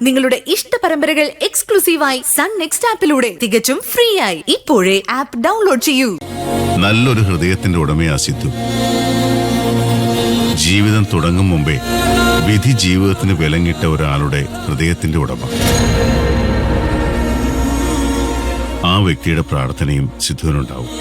നിങ്ങളുടെ ഇഷ്ട പരമ്പരകൾ എക്സ്ക്ലൂസീവായി സൺ നെക്സ്റ്റ് ആപ്പിലൂടെ തികച്ചും ഫ്രീ ആയി ഇപ്പോഴേ ആപ്പ് ഡൗൺലോഡ് ചെയ്യൂ. നല്ലൊരു ഹൃദയത്തിന്റെ ഉടമയാ സിദ്ധു. ജീവിതം തുടങ്ങും മുമ്പേ വിധി ജീവിതത്തിന് വിലങ്ങിട്ട ഒരാളുടെ ഹൃദയത്തിന്റെ ഉടമ. ആ വ്യക്തിയുടെ പ്രാർത്ഥനയും സിദ്ധുവിനുണ്ടാവും.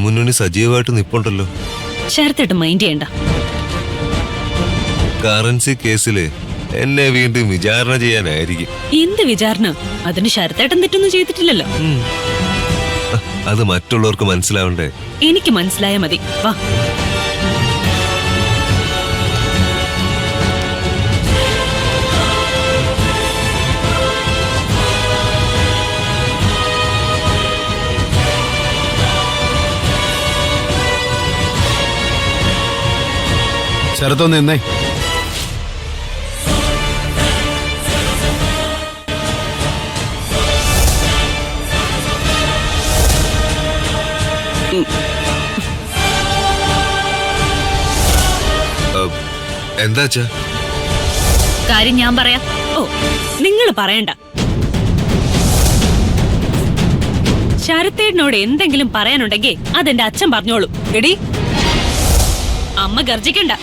മുന്നണി സജീവമായിട്ട് നിപ്പുണ്ടല്ലോ. ശരത്തേട്ട് മൈൻഡ് ചെയ്യണ്ട. കറൻസി കേസില് എന്നെ വീണ്ടും വിചാരണ ചെയ്യാനായിരിക്കും. എന്ത് വിചാരണ? അതിന് ശരത്തേട്ടൻ തെറ്റൊന്നും ചെയ്തിട്ടില്ലല്ലോ. അത് മറ്റുള്ളവർക്ക് മനസ്സിലാവണ്ടേ? എനിക്ക് മനസ്സിലായ മതി. വാ. ശരത്തോ നിന്നേ. എന്താ കാര്യം ഞാൻ പറയാം. ഓ, നിങ്ങൾ പറയണ്ട. ശരത്തേട്ടനോട് എന്തെങ്കിലും പറയാനുണ്ടെങ്കിൽ അതെന്റെ അച്ഛൻ പറഞ്ഞോളൂ. എടി, അമ്മ ഗർജിക്കണ്ട.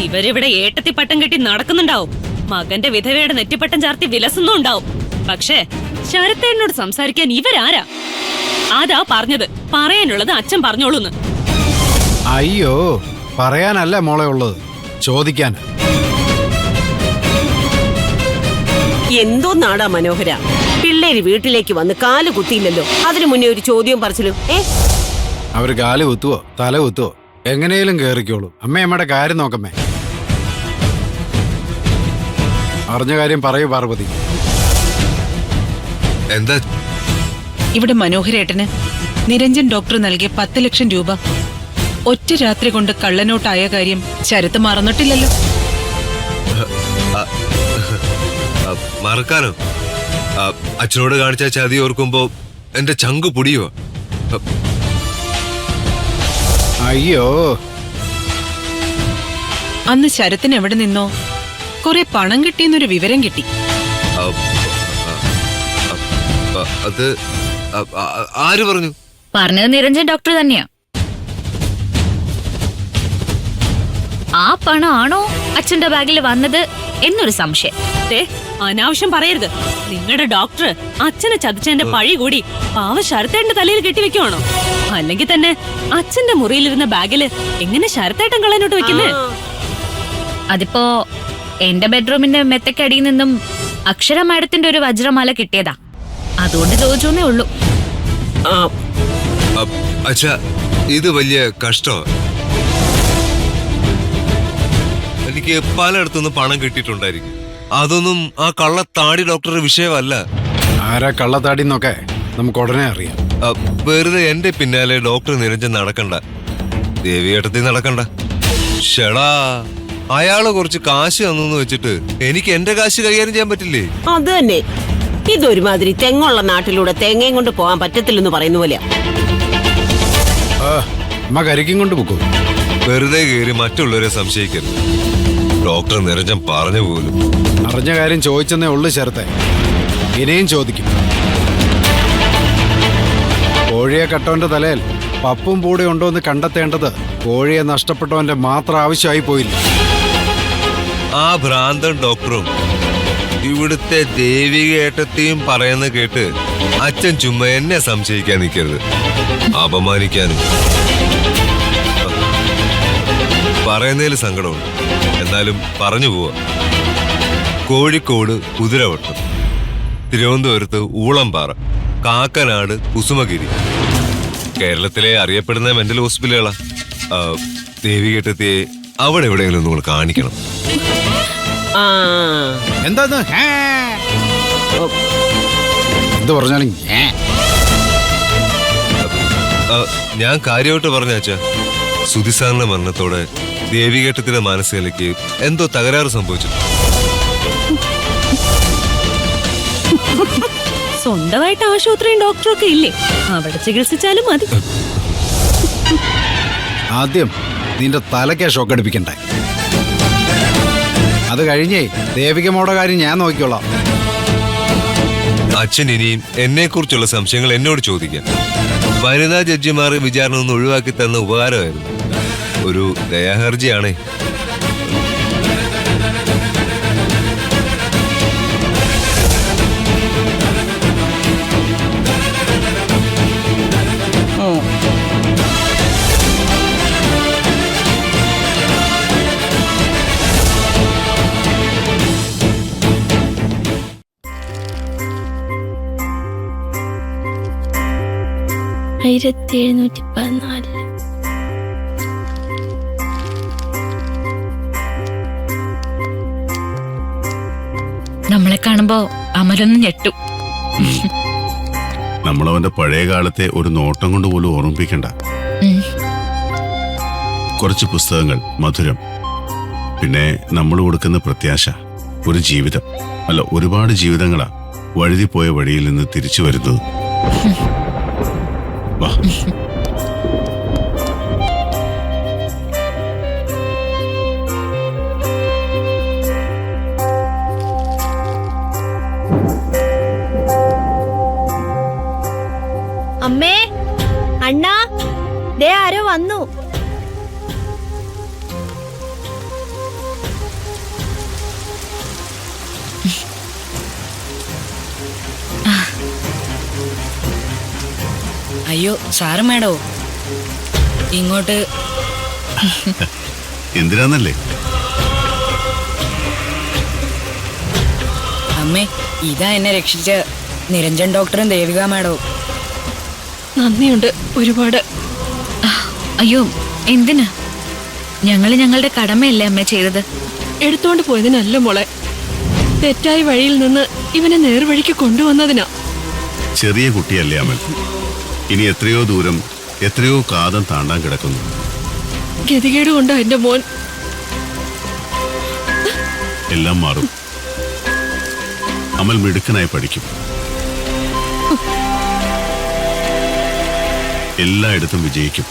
ഇവരിവിടെ ഏട്ടത്തി പട്ടം കെട്ടി നടക്കുന്നുണ്ടാവും. മകന്റെ വിധവയുടെ നെറ്റിപ്പട്ടം ചാർത്തി വിലസുന്നുണ്ടാവും. പക്ഷേ ശരത്തേട്ടനോട് സംസാരിക്കാൻ ഇവരാരാ? അതാ പറഞ്ഞത്, പറയാനുള്ളത് അച്ഛൻ പറഞ്ഞോളൂന്ന്. അയ്യോ, പറയാനല്ല മോളെ ഉള്ളത്, ചോദിക്കാൻ. എന്തോ നാടാ മനോഹര, പിള്ളേര് വീട്ടിലേക്ക് വന്ന് കാല് കുത്തിയില്ലല്ലോ, അതിനു മുന്നേ ഒരു ചോദ്യം പറച്ചിലും. അവര് കാല് കുത്തുവോ തല കുത്തുവോ എങ്ങനെയും കേറിക്കോളൂ. അമ്മയുടെ കാര്യം നോക്കമ്മേ. അറിഞ്ഞ കാര്യം പറയൂ പാർവതി. എന്താ? ഇവിടെ മനോഹരേട്ടന് നിരഞ്ജൻ ഡോക്ടർ നൽകിയ 10 ലക്ഷം രൂപ ഒറ്റ രാത്രി കൊണ്ട് കള്ളനോട്ടായ കാര്യം ശരത്ത് മറന്നിട്ടില്ലല്ലോ. മറക്കാനോ? അച്ഛനോട് കാണിച്ച ചതി ഓർക്കുമ്പോ എന്റെ ചങ്കു പൊടിയോ. അയ്യോ, അന്ന് ശരത്തിന് എവിടെ നിന്നോ കുറെ പണം കിട്ടിയെന്നൊരു വിവരം കിട്ടി. അത് ആര് പറഞ്ഞു? പറഞ്ഞത് നിരഞ്ജൻ ഡോക്ടർ തന്നെയാ. ആ പണം ആണോ അച്ഛന്റെ ബാഗിൽ വന്നത് എന്നൊരു സംശയം. അനാവശ്യം പറയരുത്. നിങ്ങളുടെ ഡോക്ടർ അച്ഛനെ ചതിച്ചതിന്റെ പഴി കൂടി പാവ ശരത്തേട്ടന്റെ തലയിൽ കെട്ടിവെക്കുവാണോ? അല്ലെങ്കിൽ തന്നെ അച്ഛന്റെ മുറിയിലിരുന്ന ബാഗില് എങ്ങനെ ശരത്തേട്ടൻ കളനോട്ട് വെക്കുന്നേ? അതിപ്പോ എന്റെ ബെഡ്റൂമിന്റെ മെത്തക്കടിയിൽ നിന്നും അക്ഷര മാഡത്തിന്റെ ഒരു വജ്രമാല കിട്ടിയതാ. അതുകൊണ്ട് ചോദിച്ചോന്നേ ഉള്ളൂ. അച്ഛാ, ഇത് വലിയ കഷ്ടോ. എനിക്ക് പലയിടത്തുനിന്ന് പണം കിട്ടിയിട്ടുണ്ടായിരിക്കും. അതൊന്നും ആ കള്ളത്താടി ഡോക്ടറുടെ വിഷയമല്ല. ആരാ കള്ളത്താടിന്നൊക്കെ നമുക്ക് ഉടനെ അറിയാം. വെറുതെ എന്റെ പിന്നാലെ ഡോക്ടർ നിരഞ്ജൻ നടക്കണ്ട, ദേവിയേട്ടത്തിൽ നടക്കണ്ട. ഷെടാ, അയാള് കുറച്ച് കാശ് തന്നു വെച്ചിട്ട് എനിക്ക് എന്റെ കാശ് കൈകാര്യം ചെയ്യാൻ പറ്റില്ലേ? അത് തന്നെ. ഇതൊരുമാതിരി തെങ്ങുള്ള നാട്ടിലൂടെ തേങ്ങയും കൊണ്ട് പോകാൻ പറ്റത്തില്ലെന്ന് പറയുന്ന പോലെയാ. അമ്മ കരിക്കും കൊണ്ട് പോക്കൂ. വെറുതെ കയറി മറ്റുള്ളവരെ സംശയിക്കരുത്. ഡോക്ടർ നിരഞ്ജൻ പറഞ്ഞു പോലും. അറിഞ്ഞ കാര്യം ചോദിച്ചെന്നേ ഉള്ളു ശരത്തെ, ഇനിയും ചോദിക്കും. കോഴിയെ കട്ടവന്റെ തലയിൽ പപ്പും പൂടെ ഉണ്ടോ എന്ന് കണ്ടെത്തേണ്ടത് കോഴിയെ നഷ്ടപ്പെട്ടവന്റെ മാത്രം ആവശ്യമായി പോയില്ല. ആ ഭ്രാന്തൻ ഡോക്ടറും ഇവിടുത്തെ ദേവികേട്ടത്തെയും പറയുന്ന കേട്ട് അച്ഛൻ ചുമ്മാ എന്നെ സംശയിക്കാൻ നിൽക്കരുത്, അപമാനിക്കാനും. പറയുന്നതിൽ സങ്കടമുണ്ട്, എന്നാലും പറഞ്ഞു പോവാ. കോഴിക്കോട് കുതിരവട്ടം, തിരുവനന്തപുരത്ത് ഊളംപാറ, കാക്കനാട് കുസുമഗിരി കേരളത്തിലെ അറിയപ്പെടുന്ന മെന്റൽ ഹോസ്പിറ്റലുകളാ. ദേവികേട്ടത്തെ അവിടെ എവിടെയെങ്കിലും നിങ്ങൾ കാണിക്കണം. ആ എന്താന്ന് എന്ത് പറഞ്ഞാലും ഞാൻ കാര്യമായിട്ട് പറഞ്ഞാച്ചാ, സുധിസാറിന്റെ മരണത്തോടെ ദേവികേട്ടത്തിന്റെ മാനസികതയ്ക്ക് എന്തോ തകരാറ് സംഭവിച്ചു. സ്വന്തമായിട്ട് ആശുപത്രിയും ഡോക്ടറും ഒക്കെ ഇല്ലേ, അവിടെ ചികിത്സിച്ചാലും മതി. ആദ്യം നിന്റെ തലയ്ക്കാ ഷോക്ക് അടിപ്പിക്കണ്ടേ. അത് കഴിഞ്ഞേ ദേവികമ്മയുടെ കാര്യം ഞാൻ നോക്കിക്കോളാം. അച്ഛൻ ഇനിയും എന്നെ കുറിച്ചുള്ള സംശയങ്ങൾ എന്നോട് ചോദിക്കാൻ. വനിതാ ജഡ്ജിമാർ വിചാരണ ഒന്ന് ഒഴിവാക്കി തന്ന ഉപകാരമായിരുന്നു. ഒരു ദയാഹർജിയാണേ. നമ്മളെ കാണുമ്പോ അമരൊന്നും ഞെട്ടും. നമ്മളവന്റെ പഴയ കാലത്തെ ഒരു നോട്ടം കൊണ്ട് പോലും ഓർമ്മിപ്പിക്കണ്ട. കുറച്ച് പുസ്തകങ്ങൾ, മധുരം, പിന്നെ നമ്മൾ കൊടുക്കുന്ന പ്രത്യാശ. ഒരു ജീവിതം അല്ല, ഒരുപാട് ജീവിതങ്ങളാ വഴുതിപ്പോയ വഴിയിൽ നിന്ന് തിരിച്ചു വരുന്നത്. വാ. അമ്മേ, അണ്ണാ, ദേ ആരോ വന്നു. അയ്യോ സാറ് മേടോ ഇങ്ങോട്ട് എന്തിനാന്നല്ലേ? അമ്മേ, ഇതാ എന്നെ രക്ഷിച്ച നിരഞ്ജൻ ഡോക്ടറും ദേവിക മേഡവും. നന്ദിയുണ്ട് ഒരുപാട്. അയ്യോ എന്തിനാ? ഞങ്ങളുടെ കടമയല്ലേ അമ്മ ചെയ്തത്. എടുത്തോണ്ട് പോയതിനല്ല മോളെ, തെറ്റായ വഴിയിൽ നിന്ന് ഇവനെ നേർവഴിക്ക് കൊണ്ടുവന്നതിനാ. ചെറിയ കുട്ടിയല്ലേ അമൽ. ഇനി എത്രയോ ദൂരം, എത്രയോ കാതം താണ്ടാൻ കിടക്കുന്നു. ഗതികേട് കൊണ്ടാ എന്റെ മോൻ. എല്ലാം മാറും. അമൽ മിടുക്കനായി പഠിക്കും. എല്ലായിടത്തും വിജയിക്കും.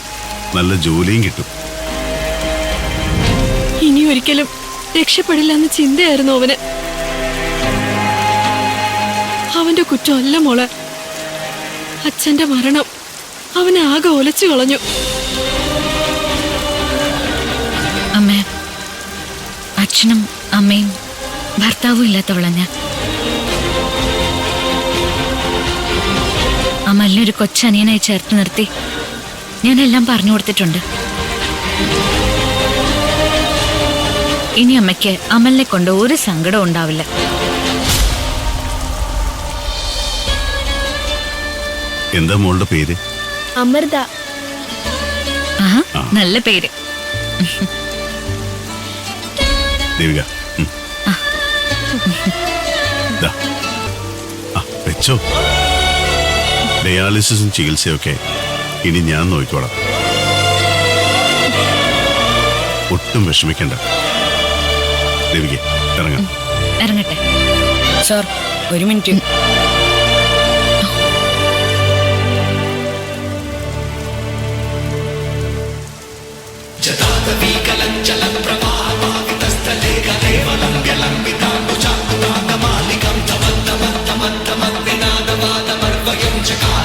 നല്ല ജോലിയും കിട്ടും. ഇനി ഒരിക്കലും രക്ഷപ്പെടില്ല എന്ന് ചിന്തയായിരുന്നു അവന്. അവന്റെ കുറ്റമല്ല മോളെ, അച്ഛന്റെ മരണം അവനെ ആകെ ഒലച്ചു കളഞ്ഞു. അമ്മേ, അച്ഛനും അമ്മയും ഭർത്താവും ഇല്ലാത്തവളാ ഞാൻ. അമലിനൊരു കൊച്ചനിയനായി ചേർത്ത് നിർത്തി ഞാനെല്ലാം പറഞ്ഞു കൊടുത്തിട്ടുണ്ട്. ഇനി അമ്മയ്ക്ക് അമലിനെ കൊണ്ട് ഒരു സങ്കടവും ഉണ്ടാവില്ല. എന്താ മോളുടെ പേര്? അമൃത. ആഹാ, നല്ല പേര്. ദേവിക, ദാ. വെച്ചോ. ഡയാലിസിസും ചികിത്സയൊക്കെ ഇനി ഞാൻ നോക്കിക്കോളാം. ഒട്ടും വിഷമിക്കണ്ട. ദേവിക, ഇറങ്ങാം. ഇറങ്ങട്ടെ സാർ, ഒരു മിനിറ്റ്. Chaka